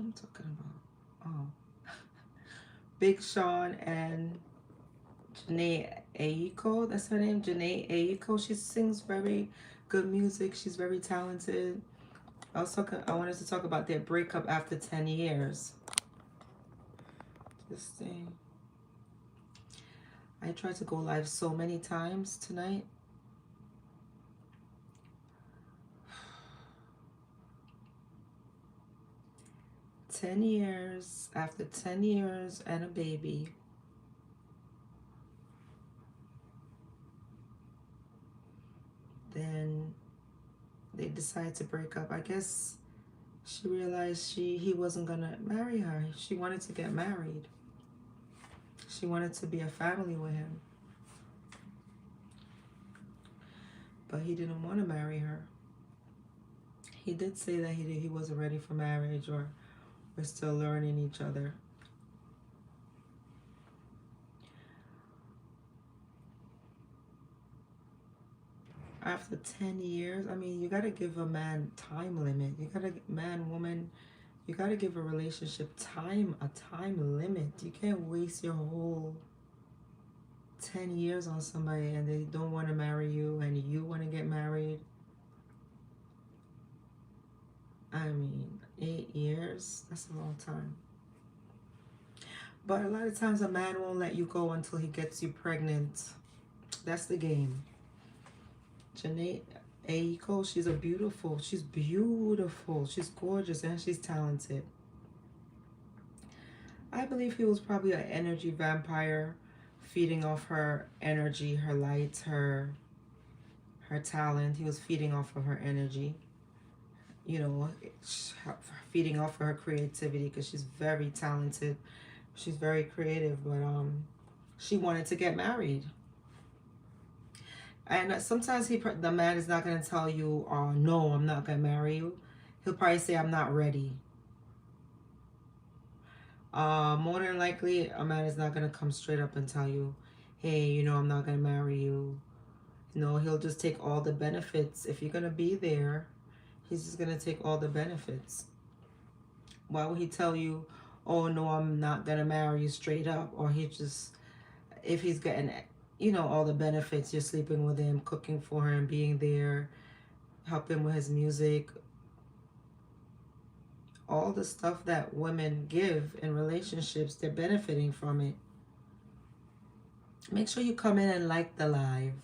What I'm talking about? Oh, Big Sean and Jhene Aiko. That's her name, Jhene Aiko. She sings very good music. She's very talented. I wanted to talk about their breakup after 10 years. This thing. I tried to go live so many times tonight. 10 years, after 10 years and a baby, then they decided to break up. I guess she realized he wasn't gonna marry her. She wanted to get married. She wanted to be a family with him. But he didn't want to marry her. He did say that he wasn't ready for marriage, or we're still learning each other. After 10 years, I mean, you got to give a man time limit. You got to, man, woman, you got to give a relationship a time limit. You can't waste your whole 10 years on somebody and they don't want to marry you and you want to get married. I mean, 8 years, that's a long time. But a lot of times a man won't let you go until he gets you pregnant. That's the game. Jhene Aiko, she's beautiful. She's gorgeous, and she's talented. I believe he was probably an energy vampire, feeding off her energy, her light, her talent. He was feeding off of her energy. You know, feeding off of her creativity, because she's very talented. She's very creative, but she wanted to get married. And sometimes the man is not going to tell you, no, I'm not going to marry you. He'll probably say, I'm not ready. More than likely, a man is not going to come straight up and tell you, hey, I'm not going to marry you. No, he'll just take all the benefits. If you're going to be there, he's just going to take all the benefits. Why would he tell you, oh, no, I'm not going to marry you straight up? Or if he's getting, all the benefits, you're sleeping with him, cooking for him, being there, helping with his music, all the stuff that women give in relationships, they're benefiting from it. Make sure you come in and like the live.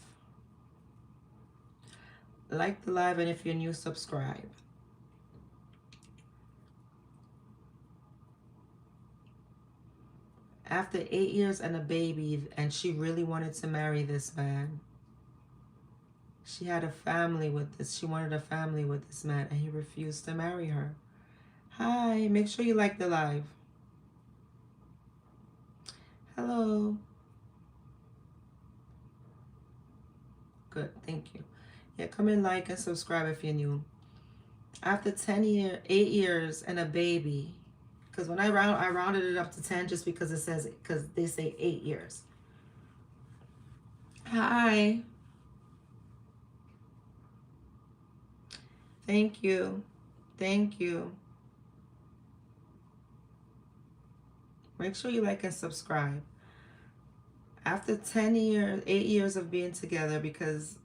Like the live, and if you're new, subscribe. After 8 years and a baby, and she really wanted to marry this man. She had a family with this. She wanted a family with this man, and he refused to marry her. Hi, make sure you like the live. Hello. Good, thank you. Yeah, come and like and subscribe if you're new. After 8 years and a baby, because when I rounded it up to 10 just because because they say 8 years. Hi. Thank you. Thank you. Make sure you like and subscribe. After 8 years of being together, because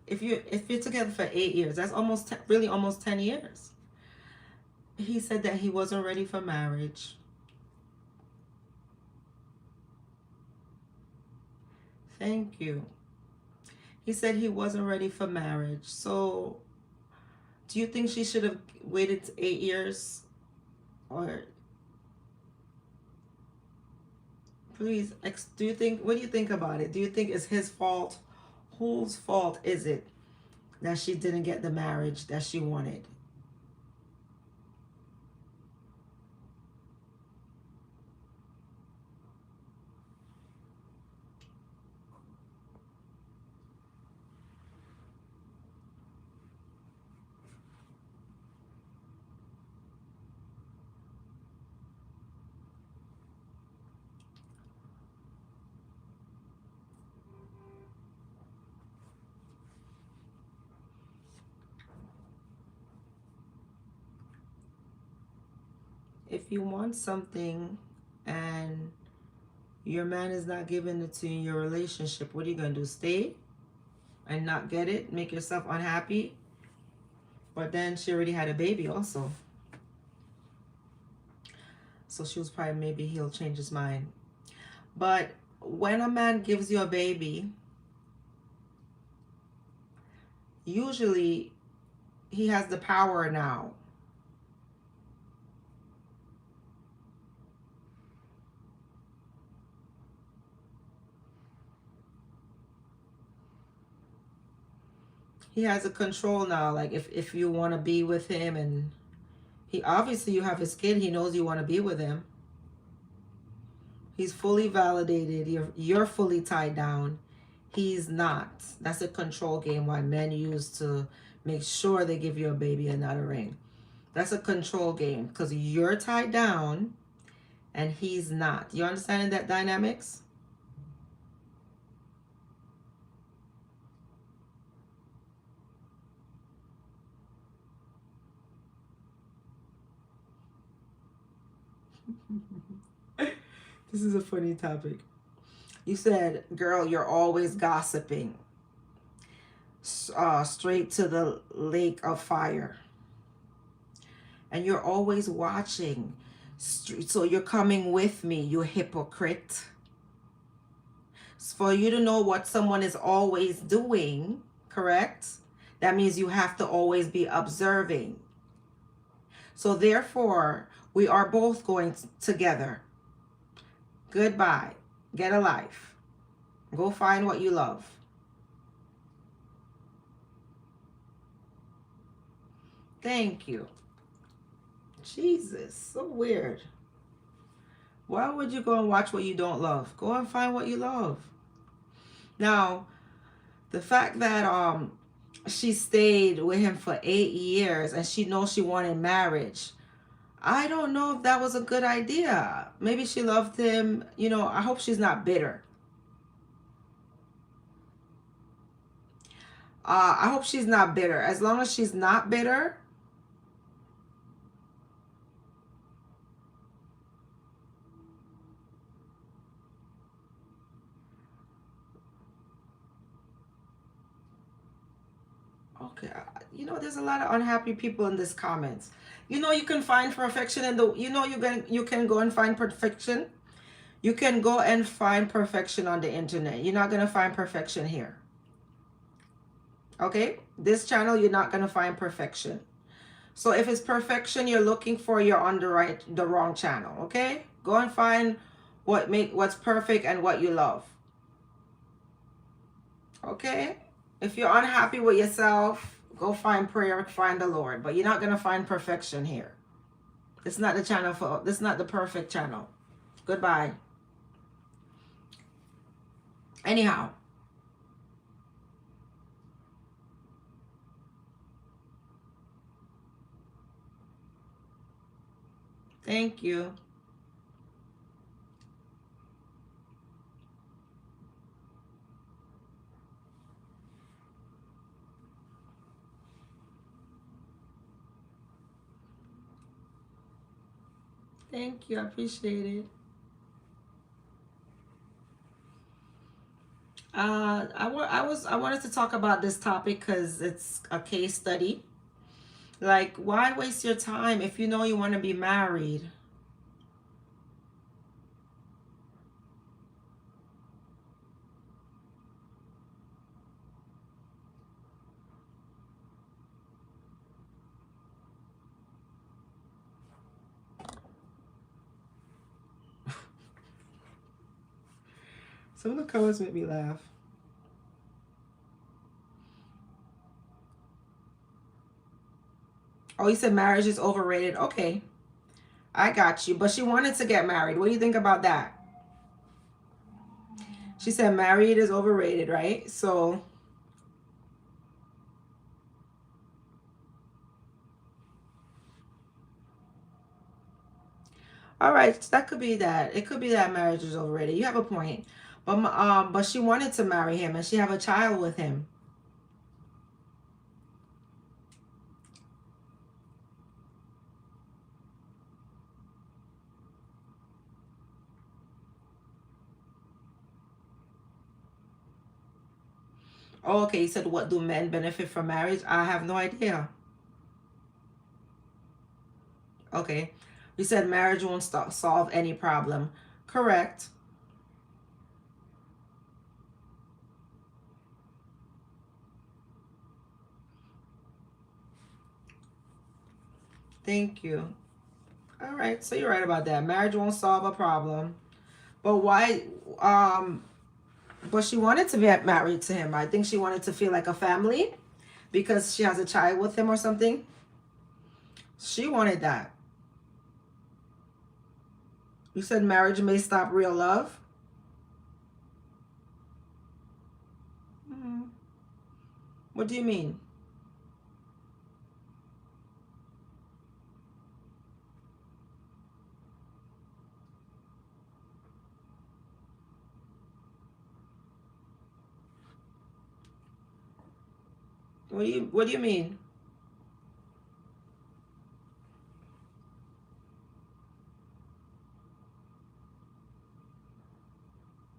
if you're together for 8 years, that's really almost 10 years. He said that he wasn't ready for marriage. Thank you. He said he wasn't ready for marriage. So, do you think she should have waited 8 years? Or, please, what do you think about it? Do you think it's his fault? Whose fault is it that she didn't get the marriage that she wanted? If you want something and your man is not giving it to you in your relationship, what are you going to do? Stay and not get it? Make yourself unhappy? But then she already had a baby also. So she was probably, maybe he'll change his mind. But when a man gives you a baby, usually he has the power now. He has a control now. Like if you want to be with him, and he obviously, you have his kid, he knows you want to be with him. He's fully validated. You're fully tied down. He's not. That's a control game why men use to make sure they give you a baby and not a ring. That's a control game because you're tied down and he's not. You understanding that dynamics? This is a funny topic. You said, girl, you're always gossiping. Straight to the lake of fire. And you're always watching. So you're coming with me, you hypocrite. For you to know what someone is always doing, correct? That means you have to always be observing. So therefore, we are both going together. Goodbye. Get a life. Go find what you love. Thank you. Jesus, so weird. Why would you go and watch what you don't love? Go and find what you love. Now, the fact that she stayed with him for 8 years and she knows she wanted marriage, I don't know if that was a good idea. Maybe she loved him. You know, I hope she's not bitter. I hope she's not bitter. As long as she's not bitter. Okay, you know, there's a lot of unhappy people in this comments. You know, you can find perfection in the. You know, you can go and find perfection. You can go and find perfection on the internet. You're not gonna find perfection here. Okay, this channel, you're not gonna find perfection. So if it's perfection you're looking for, you're on the wrong channel. Okay, go and find what's perfect and what you love. Okay, if you're unhappy with yourself, go find prayer, find the Lord. But you're not gonna find perfection here. It's not the channel for. This is not the perfect channel. Goodbye. Anyhow. Thank you. Thank you. I appreciate it. I wanted to talk about this topic because it's a case study. Like, why waste your time if you know you want to be married? Some of the comments make me laugh. Oh, you said marriage is overrated. Okay, I got you. But she wanted to get married. What do you think about that? She said married is overrated, right? So, all right, that could be that. It could be that marriage is overrated. You have a point. But she wanted to marry him and she have a child with him. Oh, okay, you said what do men benefit from marriage? I have no idea. Okay. You said marriage won't solve any problem. Correct. Thank you. All right, so you're right about that. Marriage won't solve a problem. But why but she wanted to get married to him. I think she wanted to feel like a family because she has a child with him or something. She wanted that. You said marriage may stop real love. Hmm. What do you mean? What do you mean?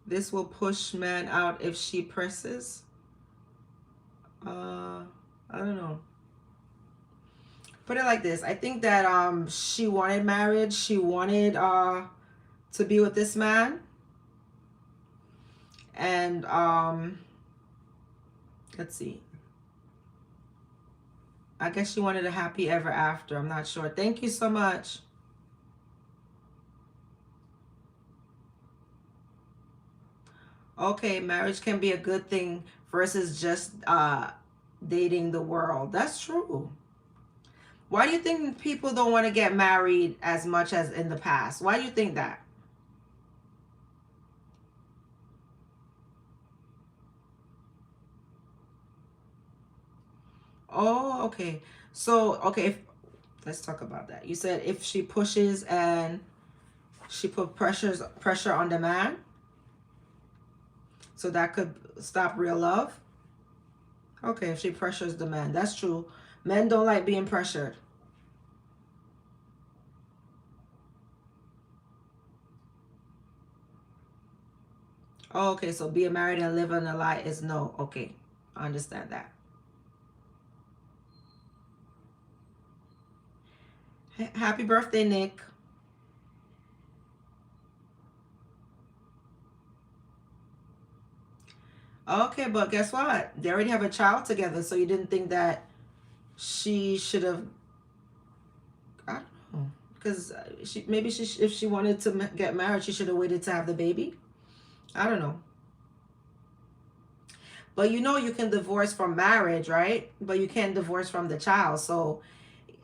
This will push man out if she presses? Uh I don't know. Put it like this. I think that she wanted marriage. She wanted to be with this man. And let's see. I guess she wanted a happy ever after. I'm not sure. Thank you so much. Okay, marriage can be a good thing versus just dating the world. That's true. Why do you think people don't want to get married as much as in the past? Why do you think that? Oh, okay. So, okay, let's talk about that. You said if she pushes and she put pressure on the man, so that could stop real love. Okay, if she pressures the man, that's true. Men don't like being pressured. Oh, okay, so being married and living a lie is no. Okay, I understand that. Happy birthday, Nick. Okay, but guess what? They already have a child together, so you didn't think that she should have. I don't know, because she maybe she if she wanted to get married, she should have waited to have the baby. I don't know. But you know you can divorce from marriage, right? But you can't divorce from the child. So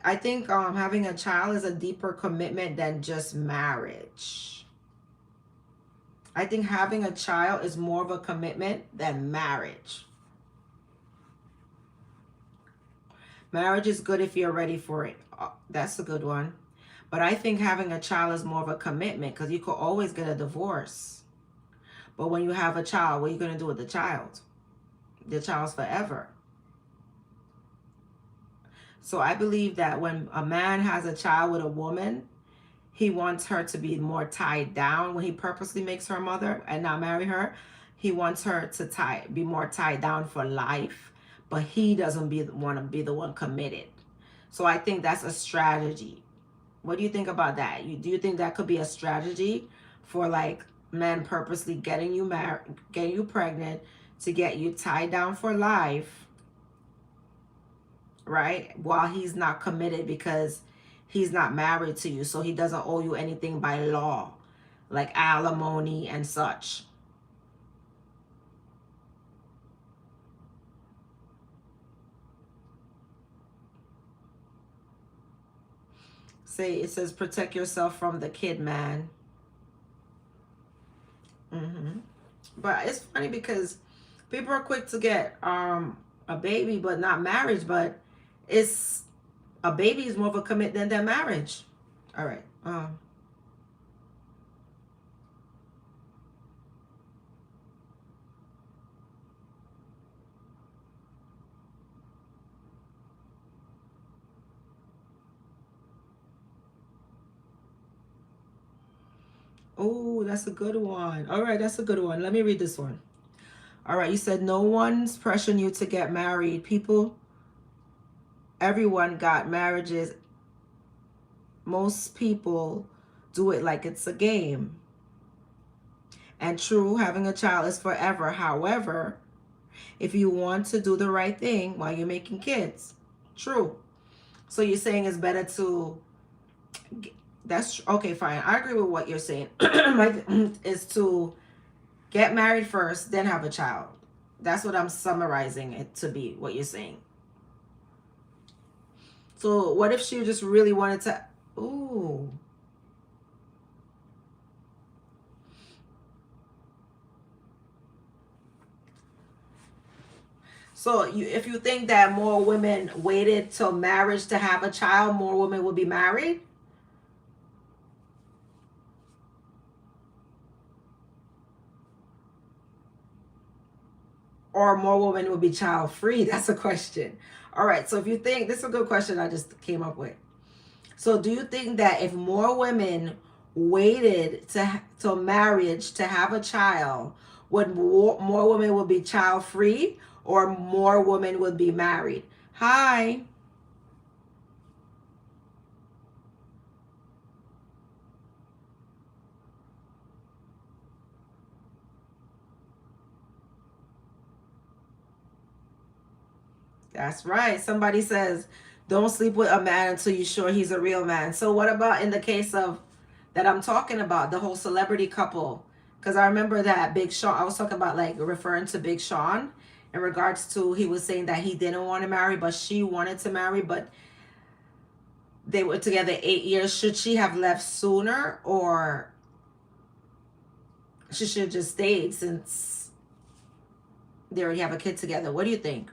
I think having a child is a deeper commitment than just marriage. I think having a child is more of a commitment than marriage. Marriage is good if you're ready for it. That's a good one. But I think having a child is more of a commitment because you could always get a divorce. But when you have a child, what are you going to do with the child? The child's forever. So I believe that when a man has a child with a woman, he wants her to be more tied down when he purposely makes her mother and not marry her. He wants her to be more tied down for life, but he doesn't want to be the one committed. So I think that's a strategy. What do you think about that? Do you think that could be a strategy for like men purposely getting you married, getting you pregnant to get you tied down for life, right? While he's not committed because he's not married to you, so he doesn't owe you anything by law, like alimony and such. Say it says protect yourself from the kid man. Hmm. But it's funny because people are quick to get a baby but not marriage, but it's a baby is more of a commitment than marriage. All right. Oh, that's a good one. All right, that's a good one. Let me read this one. All right, you said no one's pressuring you to get married. People, everyone got marriages. Most people do it like it's a game. And true, having a child is forever. However, if you want to do the right thing while you're making kids, true. So you're saying it's better to, that's okay, fine. I agree with what you're saying. Is to get married first, then have a child. That's what I'm summarizing it to be, what you're saying. So what if she just really wanted to, ooh. So if you think that more women waited till marriage to have a child, more women would be married? Or more women would be child free? That's a question. All right, so if you think, this is a good question I just came up with. So do you think that if more women waited to till marriage to have a child, would more women would be child free or more women would be married? Hi. That's right. Somebody says, don't sleep with a man until you're sure he's a real man. So what about in the case of that I'm talking about, the whole celebrity couple? Because I remember that Big Sean, I was talking about like referring to Big Sean in regards to he was saying that he didn't want to marry, but she wanted to marry, but they were together 8 years. Should she have left sooner or she should have just stayed since they already have a kid together? What do you think?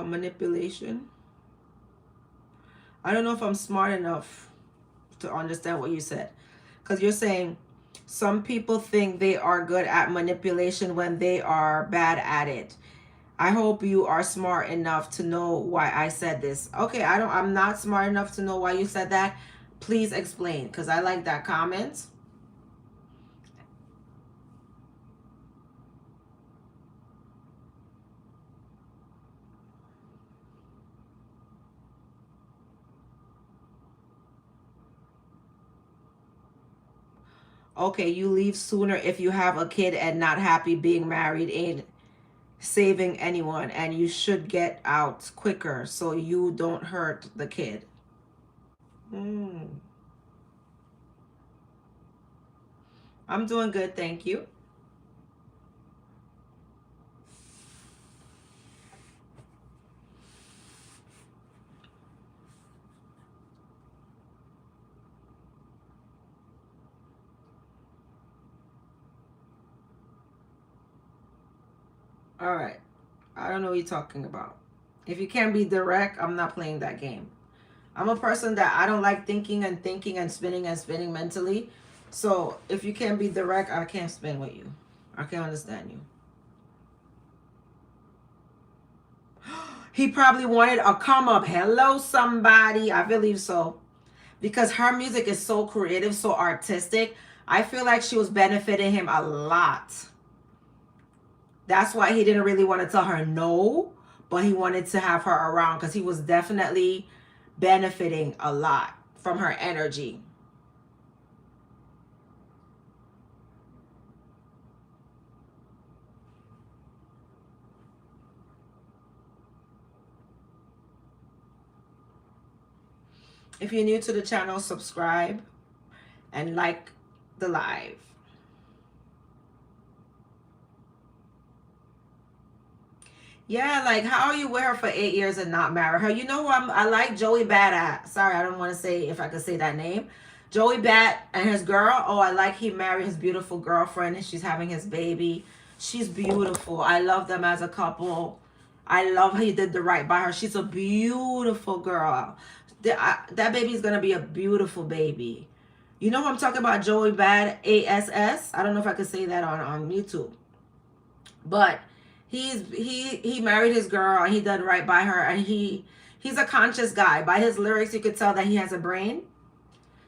Manipulation. I don't know if I'm smart enough to understand what you said. Because you're saying some people think they are good at manipulation when they are bad at it. I hope you are smart enough to know why I said this. Okay, I'm not smart enough to know why you said that. Please explain, because I like that comment. Okay, you leave sooner if you have a kid and not happy being married and saving anyone, and you should get out quicker so you don't hurt the kid. Mm. I'm doing good, thank you. All right. I don't know what you're talking about. If you can't be direct, I'm not playing that game. I'm a person that I don't like thinking and spinning mentally. So if you can't be direct, I can't spin with you. I can't understand you. He probably wanted a come up. Hello, somebody. I believe so. Because her music is so creative, so artistic. I feel like she was benefiting him a lot. That's why he didn't really want to tell her no, but he wanted to have her around because he was definitely benefiting a lot from her energy. If you're new to the channel, subscribe and like the live. Yeah, like how are you with her for 8 years and not marry her? You know who I like Joey Bat. Sorry, I don't want to say if I could say that name. Joey Bat and his girl. Oh, I like he married his beautiful girlfriend and she's having his baby. She's beautiful. I love them as a couple. I love he did the right by her. She's a beautiful girl. That baby is gonna be a beautiful baby. You know who I'm talking about? Joey Bad ASS. I don't know if I could say that on YouTube. But he married his girl and he done right by her, and he's a conscious guy. By his lyrics you could tell that he has a brain.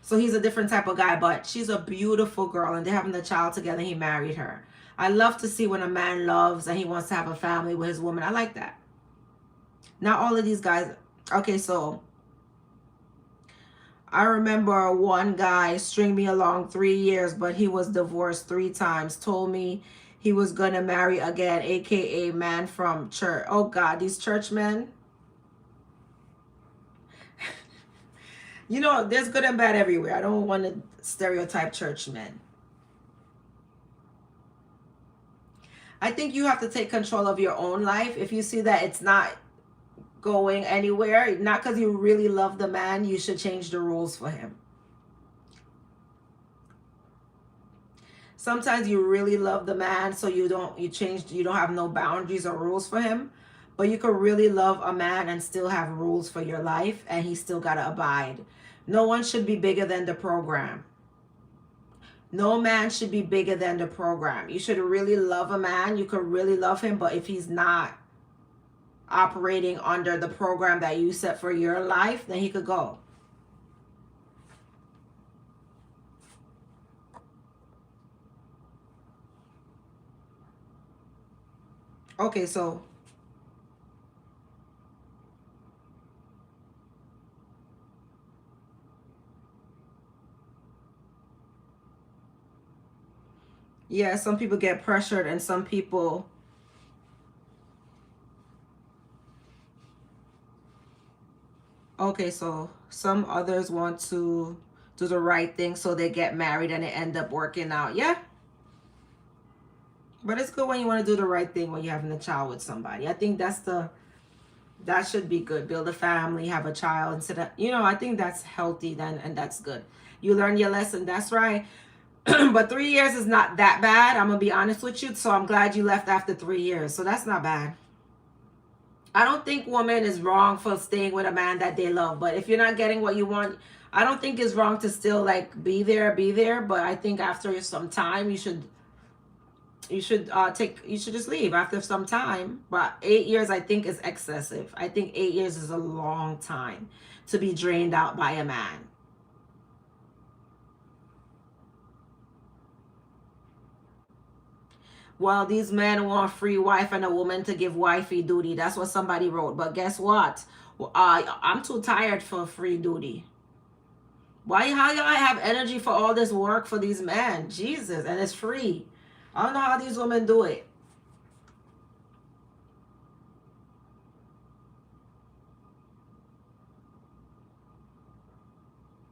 So he's a different type of guy, but she's a beautiful girl and they're having a child together. He married her. I love to see when a man loves and he wants to have a family with his woman. I like that. Not all of these guys. Okay, so I remember one guy stringed me along 3 years, but he was divorced 3 times. Told me he was going to marry again, aka man from church. Oh God, these churchmen. You know, there's good and bad everywhere. I don't want to stereotype churchmen. I think you have to take control of your own life. If you see that it's not going anywhere, not because you really love the man, you should change the rules for him. Sometimes you really love the man, so you don't have no boundaries or rules for him. But you could really love a man and still have rules for your life, and he still got to abide. No one should be bigger than the program. No man should be bigger than the program. You should really love a man. You could really love him, but if he's not operating under the program that you set for your life, then he could go. Okay, so yeah, some people get pressured and some people, okay, so some others want to do the right thing, so they get married and it end up working out. Yeah. But it's good when you want to do the right thing when you're having a child with somebody. I think that should be good. Build a family, have a child instead of, I think that's healthy then, and that's good. You learn your lesson, that's right. But 3 years is not that bad. I'm gonna be honest with you. So I'm glad you left after 3 years. So that's not bad. I don't think woman is wrong for staying with a man that they love. But if you're not getting what you want, I don't think it's wrong to still like be there. But I think after some time you should just leave after some time. But 8 years I think is excessive. I think 8 years is a long time to be drained out by a man. Well, these men want free wife and a woman to give wifey duty. That's what somebody wrote. But guess what? I'm too tired for free duty. How y'all have energy for all this work for these men? Jesus, and it's free. I don't know how these women do it.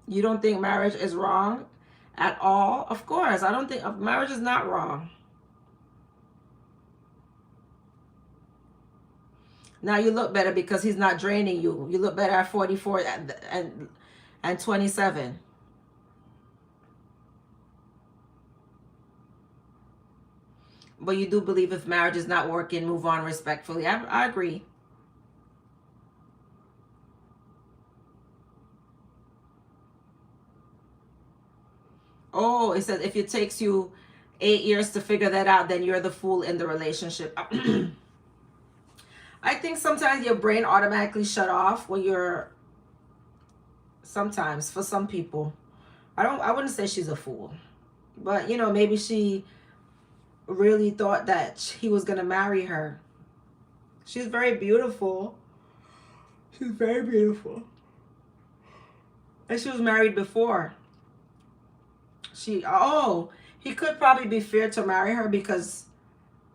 You don't think marriage is wrong at all? Of course, I don't think marriage is not wrong. Now you look better because he's not draining you. You look better at 44 and 27. But you do believe if marriage is not working, move on respectfully. I agree. Oh, it says if it takes you 8 years to figure that out, then you're the fool in the relationship. I think sometimes your brain automatically shut off when you're, sometimes for some people. I wouldn't say she's a fool. But maybe she really thought that he was going to marry her. She's very beautiful. She's very beautiful. And she was married before. He could probably be feared to marry her because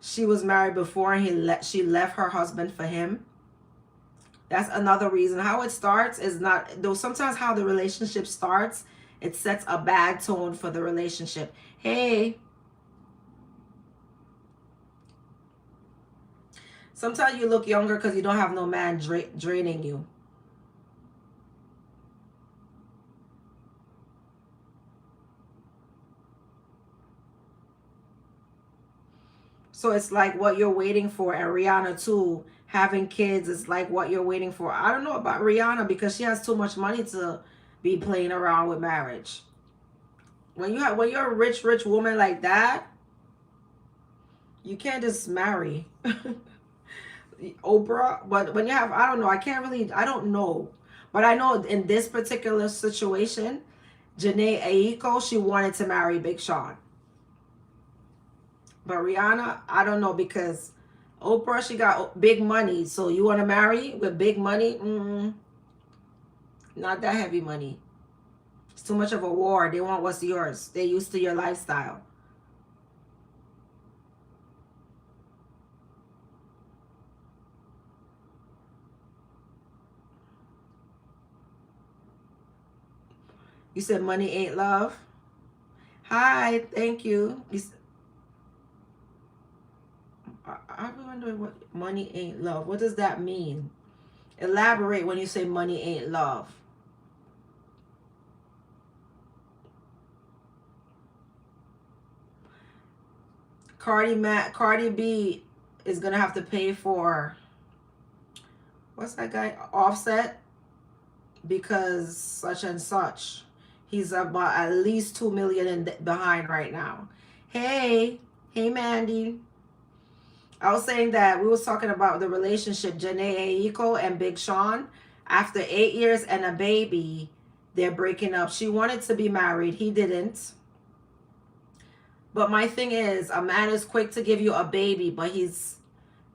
she was married before and she left her husband for him. That's another reason. How it starts is not, though sometimes how the relationship starts, it sets a bad tone for the relationship. Hey. Sometimes you look younger because you don't have no man draining you. So it's like what you're waiting for. And Rihanna too, having kids is like what you're waiting for. I don't know about Rihanna because she has too much money to be playing around with marriage. When you're a rich woman like that, you can't just marry Oprah. But when you have, I don't know, I don't know. But I know in this particular situation, Jhene Aiko, she wanted to marry Big Sean. But Rihanna, I don't know, because Oprah, she got big money. So you want to marry with big money? Not that heavy money. It's too much of a war. They want what's yours. They're used to your lifestyle. You said money ain't love. Hi, thank you. I'm wondering what money ain't love. What does that mean? Elaborate when you say money ain't love. Cardi B is gonna have to pay for, what's that guy, Offset, because such and such. He's about at least 2 million behind right now. Hey, hey, Mandy. I was saying that we was talking about the relationship, Jhene Aiko and Big Sean. After 8 years and a baby, they're breaking up. She wanted to be married. He didn't. But my thing is, a man is quick to give you a baby, but he's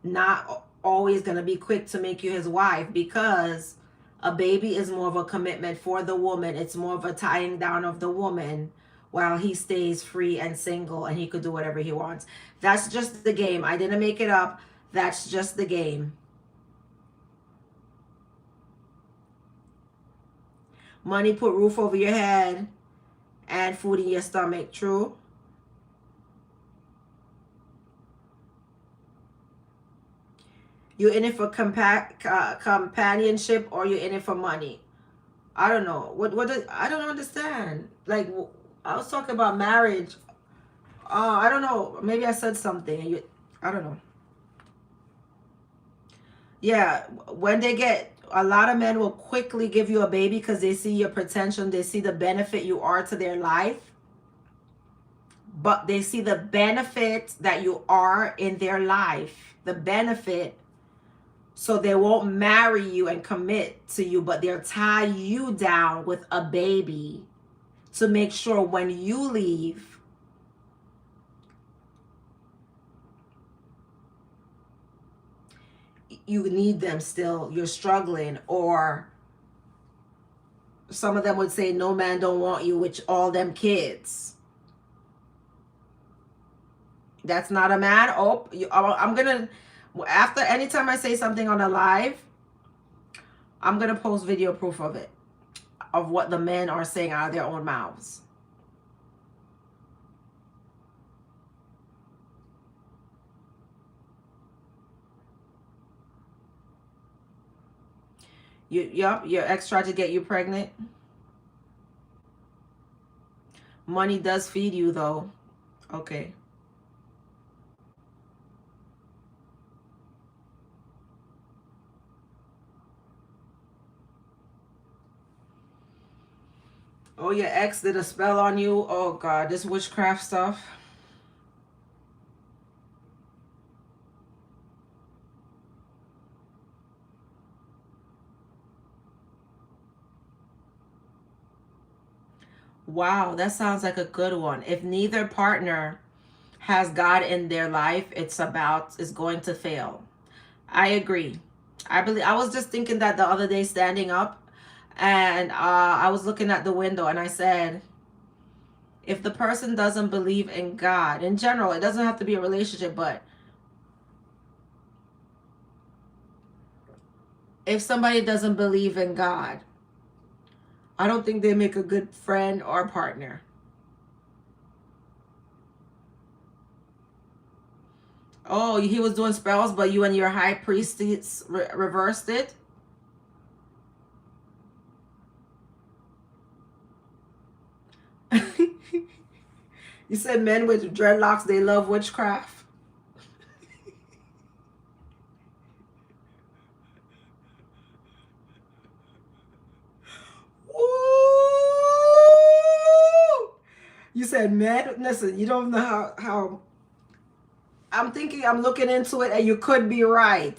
not always going to be quick to make you his wife, because a baby is more of a commitment for the woman. It's more of a tying down of the woman while he stays free and single and he could do whatever he wants. That's just the game. I didn't make it up. That's just the game. Money put roof over your head and food in your stomach. True. You in it for companionship, or you in it for money? I don't know. I don't understand. Like, I was talking about marriage. I don't know. Maybe I said something. I don't know. Yeah, when they get, a lot of men will quickly give you a baby because they see your potential. They see the benefit you are to their life. But they see the benefit that you are in their life. The benefit. So they won't marry you and commit to you, but they'll tie you down with a baby to make sure when you leave, you need them still, you're struggling. Or some of them would say, no man don't want you with all them kids. That's not a man. I'm gonna, after, anytime I say something on a live, I'm gonna post video proof of it, of what the men are saying out of their own mouths. Yup, your ex tried to get you pregnant. Money does feed you, though. Okay. Oh, your ex did a spell on you. Oh God, this witchcraft stuff. Wow, that sounds like a good one. If neither partner has God in their life, it's going to fail. I agree. I was just thinking that the other day, standing up, and I was looking at the window and I said, if the person doesn't believe in God, in general, it doesn't have to be a relationship, but if somebody doesn't believe in God, I don't think they make a good friend or partner. Oh, he was doing spells, but you and your high priestess reversed it? You said men with dreadlocks, they love witchcraft. Ooh! said men. Listen, you don't know how I'm thinking. I'm looking into it, and you could be right.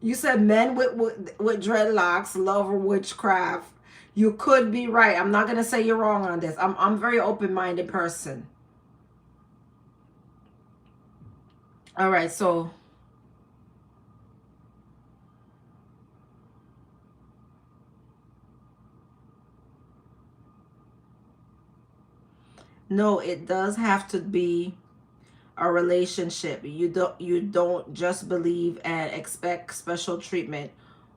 You said men with dreadlocks love witchcraft. You could be right. I'm not gonna say you're wrong on this. I'm a very open-minded person. All right, so no, it does have to be a relationship. You don't just believe and expect special treatment.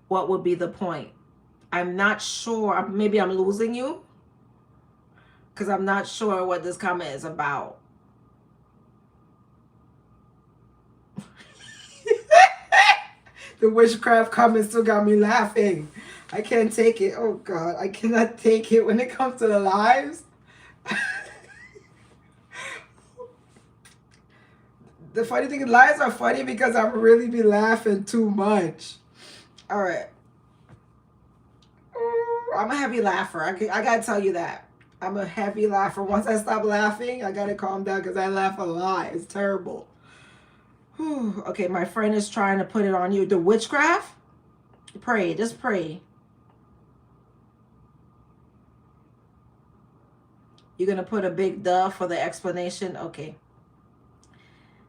What would be the point? I'm not sure. Maybe I'm losing you because I'm not sure what this comment is about. The witchcraft comment still got me laughing. I can't take it. Oh God, I cannot take it when it comes to the lives. The funny thing is, lies are funny because I really be laughing too much. All right. I'm a heavy laugher. I gotta tell you that. I'm a heavy laugher. Once I stop laughing, I gotta calm down because I laugh a lot. It's terrible. Whew. Okay, my friend is trying to put it on you. The witchcraft? Pray. Just pray. You're gonna put a big duh for the explanation? Okay.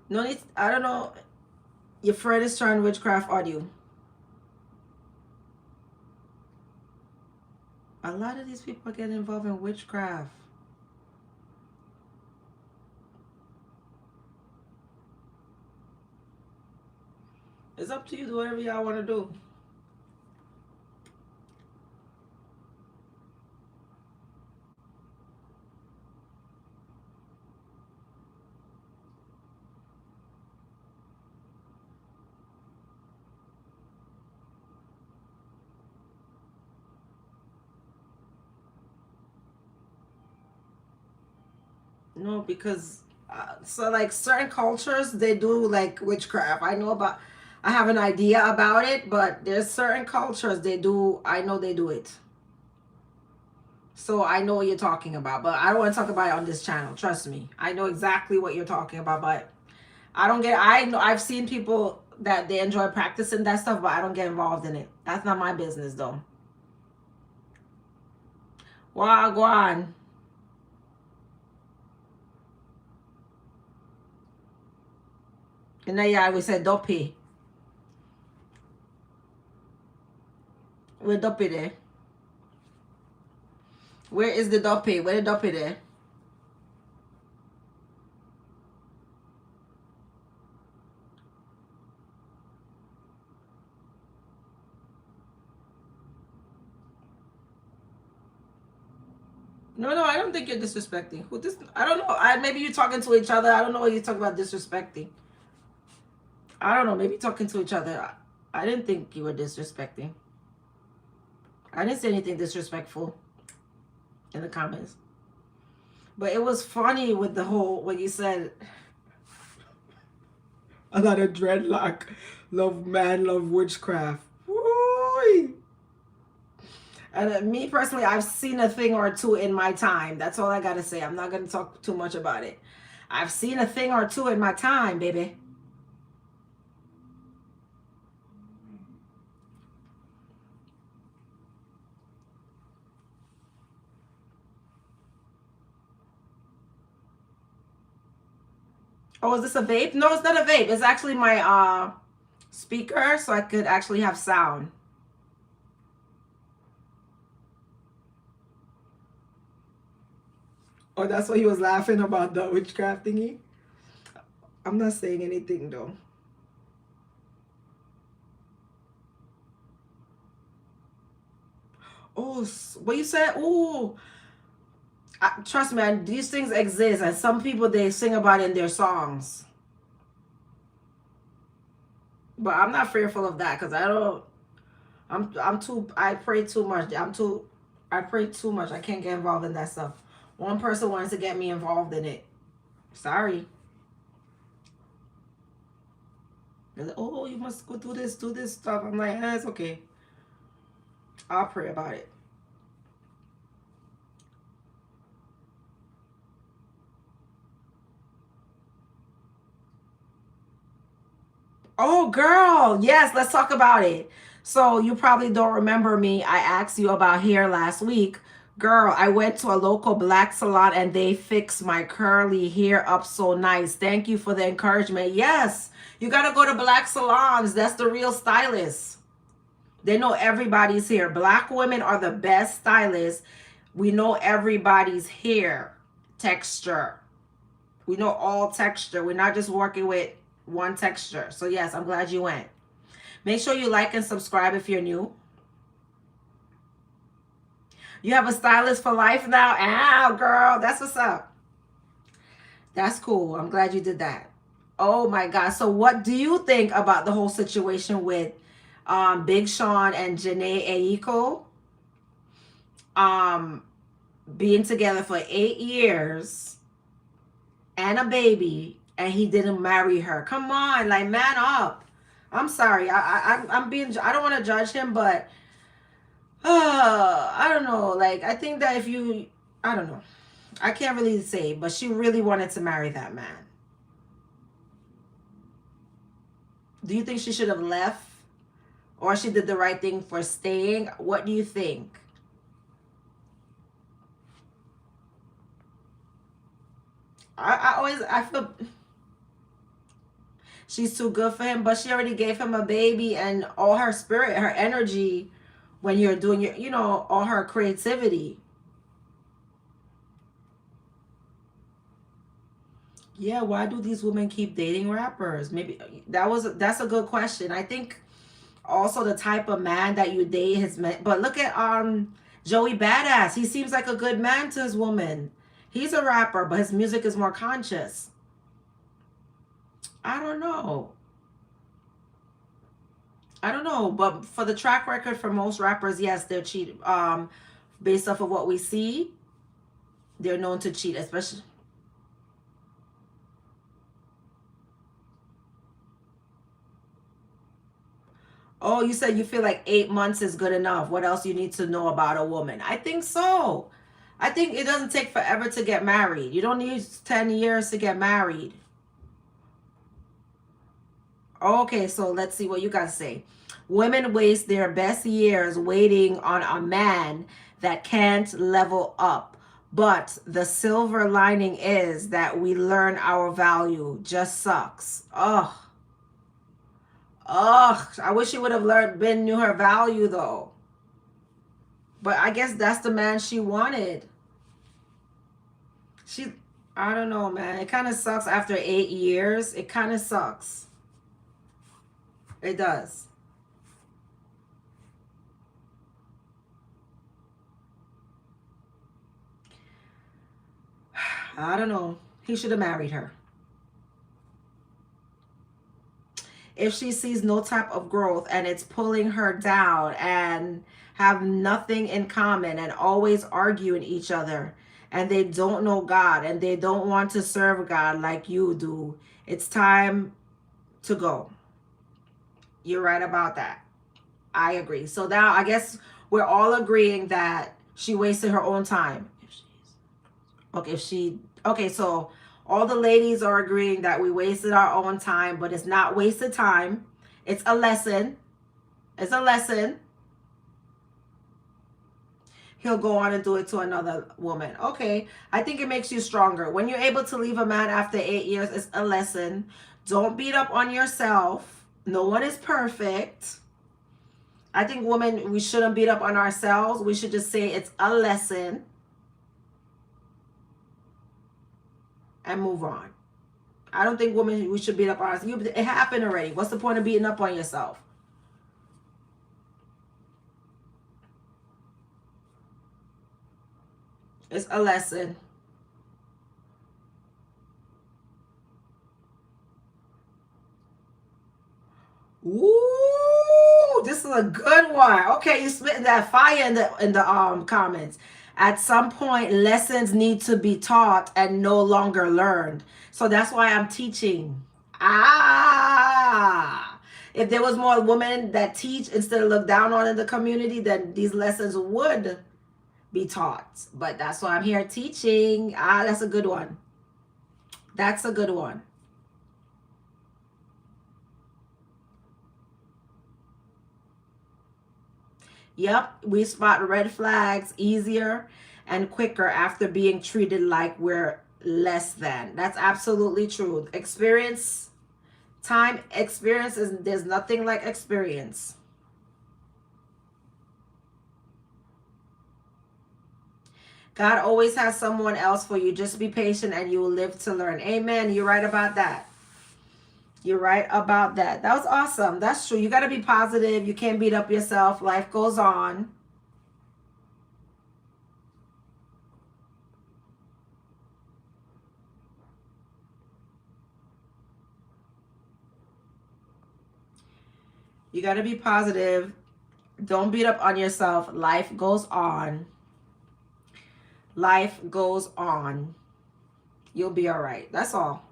No need. I don't know. Your friend is trying witchcraft on you. A lot of these people are getting involved in witchcraft. It's up to you. Do whatever y'all want to do. No, because so like certain cultures they do like witchcraft. I have an idea about it, but there's certain cultures they do. I know they do it. So I know what you're talking about, but I don't want to talk about it on this channel. Trust me, I know exactly what you're talking about, but I don't get. I know I've seen people that they enjoy practicing that stuff, but I don't get involved in it. That's not my business, though. Wagwan. And then yeah, we said dopey. Where dopey there? Where is the dopey? Where the dopey there? No, no, I don't think you're disrespecting. Who this? I don't know. Maybe you're talking to each other. I don't know what you're talking about disrespecting. I don't know. Maybe talking to each other. I didn't think you were disrespecting. I didn't say anything disrespectful in the comments. But it was funny with the whole when you said a lot of dreadlock, love witchcraft. Woo! And me personally, I've seen a thing or two in my time. That's all I gotta say. I'm not gonna talk too much about it. I've seen a thing or two in my time, baby. Oh, is this a vape? No, it's not a vape. It's actually my speaker, so I could actually have sound. Oh, that's why he was laughing about the witchcraft thingy? I'm not saying anything though. Oh, what you said? Oh, trust me, man, these things exist, and some people they sing about it in their songs. But I'm not fearful of that because I don't. I'm too. I pray too much. I pray too much. I can't get involved in that stuff. One person wants to get me involved in it. Sorry. They're like, oh, you must go do this stuff. I'm like, it's okay. I'll pray about it. Oh, girl. Yes, let's talk about it. So, you probably don't remember me. I asked you about hair last week. Girl, I went to a local black salon and they fixed my curly hair up so nice. Thank you for the encouragement. Yes, you got to go to black salons. That's the real stylists. They know everybody's hair. Black women are the best stylists. We know everybody's hair texture. We know all texture. We're not just working with one texture. So yes, I'm glad you went. Make sure you like and subscribe if you're new. You have a stylist for life now? Ow, girl. That's what's up. That's cool. I'm glad you did that. Oh my God. So what do you think about the whole situation with Big Sean and Jhene Aiko um, being together for 8 years and a baby, and he didn't marry her? Come on, like, man up. I'm sorry. I'm being. I don't want to judge him, but I don't know. Like, I think that if you, I don't know. I can't really say, but she really wanted to marry that man. Do you think she should have left, or she did the right thing for staying? What do you think? I feel she's too good for him, but she already gave him a baby, and all her spirit, her energy, when you're doing your, all her creativity. Yeah, why do these women keep dating rappers? Maybe that's a good question. I think also the type of man that you date has meant. But look at Joey Badass. He seems like a good man to his woman. He's a rapper, but his music is more conscious. I don't know. I don't know, but for the track record for most rappers, yes, they're cheating. Based off of what we see, they're known to cheat, especially. Oh, you said you feel like 8 months is good enough. What else you need to know about a woman? I think so. I think it doesn't take forever to get married. You don't need 10 years to get married. Okay, so let's see what you got to say. Women waste their best years waiting on a man that can't level up. But the silver lining is that we learn our value. Just sucks. Ugh. Ugh. I wish she would have knew her value though. But I guess that's the man she wanted. She, I don't know, man. It kind of sucks after 8 years. It kind of sucks. It does. I don't know. He should have married her. If she sees no type of growth and it's pulling her down and have nothing in common and always arguing each other, and they don't know God and they don't want to serve God like you do, it's time to go. You're right about that. I agree. So now I guess we're all agreeing that she wasted her own time. Okay, if she, okay, so all the ladies are agreeing that we wasted our own time, but it's not wasted time. It's a lesson. It's a lesson. He'll go on and do it to another woman. Okay, I think it makes you stronger. When you're able to leave a man after 8 years, it's a lesson. Don't beat up on yourself. No one is perfect. I think women, we shouldn't beat up on ourselves. We should just say it's a lesson and move on. I don't think women, we should beat up on ourselves. It happened already. What's the point of beating up on yourself? It's a lesson. Ooh, this is a good one. Okay, you spitting that fire in the comments. At some point, lessons need to be taught and no longer learned. So that's why I'm teaching. Ah, if there was more women that teach instead of look down on in the community, then these lessons would be taught. But that's why I'm here teaching. Ah, that's a good one. That's a good one. Yep, we spot red flags easier and quicker after being treated like we're less than. That's absolutely true. Experience is, there's nothing like experience. God always has someone else for you. Just be patient and you will live to learn. Amen. You're right about that. You're right about that. That was awesome. That's true. You got to be positive. You can't beat up yourself. Life goes on. You got to be positive. Don't beat up on yourself. Life goes on. Life goes on. You'll be all right. That's all.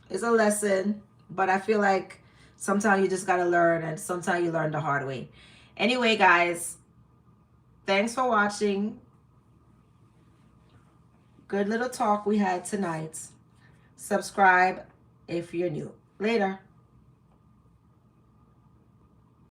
It's a lesson, but I feel like sometimes you just got to learn, and sometimes you learn the hard way. Anyway, guys, thanks for watching. Good little talk we had tonight. Subscribe if you're new. Later.